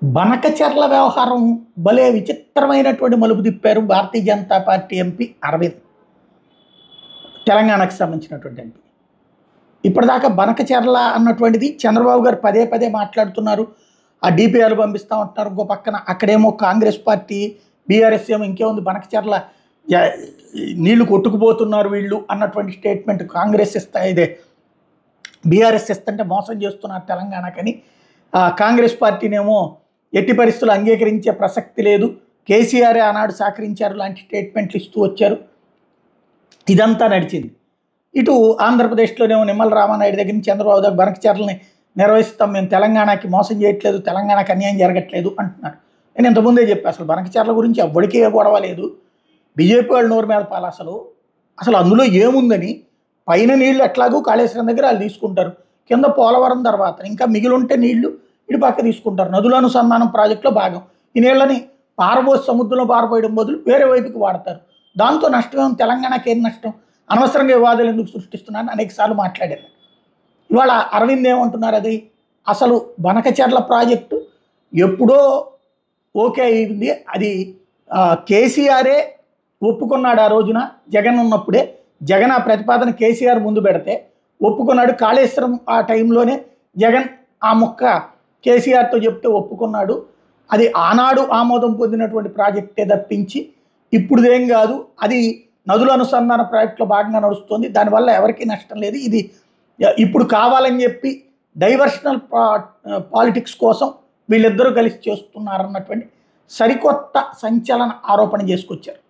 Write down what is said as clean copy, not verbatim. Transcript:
బనకచెర్ల వ్యవహారం భలే విచిత్రమైనటువంటి మలుపు తిప్పారు భారతీయ జనతా పార్టీ ఎంపీ అరవింద్, తెలంగాణకు సంబంధించినటువంటి ఎంపీ. ఇప్పటిదాకా బనకచెర్ల అన్నటువంటిది చంద్రబాబు గారు పదే పదే మాట్లాడుతున్నారు, ఆ డిపిఆర్ పంపిస్తూ ఉంటున్నారు. ఇంకో పక్కన అక్కడేమో కాంగ్రెస్ పార్టీ, బీఆర్ఎస్ ఏమో ఇంకేముంది బనకచెర్ల నీళ్లు కొట్టుకుపోతున్నారు వీళ్ళు అన్నటువంటి స్టేట్మెంట్ కాంగ్రెస్ ఇస్తా, ఇదే బీఆర్ఎస్ ఇస్తుంటే మోసం చేస్తున్నారు తెలంగాణకని. కాంగ్రెస్ పార్టీనేమో ఎట్టి పరిస్థితులు అంగీకరించే ప్రసక్తి లేదు, కేసీఆర్ ఆనాడు సహకరించారు లాంటి స్టేట్మెంట్లు ఇస్తూ వచ్చారు. ఇదంతా నడిచింది. ఇటు ఆంధ్రప్రదేశ్లోనేమో నిమ్మల రామానాయుడు దగ్గర నుంచి చంద్రబాబు దగ్గర బనకచెర్లని నిర్వహిస్తాం, మేము తెలంగాణకి మోసం చేయట్లేదు, తెలంగాణకి అన్యాయం జరగట్లేదు అంటున్నారు. నేను ఇంతకుముందే చెప్పాను, అసలు బనకచెర్ల గురించి ఎవ్వడికే గొడవ లేదు, బీజేపీ వాళ్ళు నోరు మీద పాలు. అసలు అందులో ఏముందని, పైన నీళ్లు ఎట్లాగూ కాళేశ్వరం దగ్గర వాళ్ళు తీసుకుంటారు, కింద పోలవరం తర్వాత ఇంకా మిగిలి ఉంటే నీళ్లు ఇటు పక్క తీసుకుంటారు. నదుల అనుసంధానం ప్రాజెక్టులో భాగం. ఈ నీళ్ళని పారబోసి సముద్రంలో పారబోయడం బదులు వేరే వైపుకి వాడతారు. దాంతో నష్టమేమో, తెలంగాణకి ఏం నష్టం, అనవసరంగా వివాదాలు ఎందుకు సృష్టిస్తున్నారని అనేకసార్లు మాట్లాడారు. ఇవాళ అరవింద్ ఏమంటున్నారు, అది అసలు బనకచెర్ల ప్రాజెక్టు ఎప్పుడో ఓకే అయింది, అది కేసీఆరే ఒప్పుకున్నాడు ఆ రోజున జగన్ ఉన్నప్పుడే. జగన్ ఆ ప్రతిపాదన కేసీఆర్ ముందు పెడితే ఒప్పుకున్నాడు. కాళేశ్వరం ఆ టైంలోనే జగన్ ఆ ముక్క కేసీఆర్తో చెప్తే ఒప్పుకున్నాడు. అది ఆనాడు ఆమోదం పొందినటువంటి ప్రాజెక్టే తప్పించి ఇప్పుడుదేం కాదు, అది నదుల అనుసంధాన ప్రాజెక్టులో భాగంగా నడుస్తుంది, దానివల్ల ఎవరికీ నష్టం లేదు. ఇది ఇప్పుడు కావాలని చెప్పి డైవర్షనల్ పాలిటిక్స్ కోసం వీళ్ళిద్దరూ కలిసి చేస్తున్నారన్నటువంటి సరికొత్త సంచలన ఆరోపణ చేసుకొచ్చారు.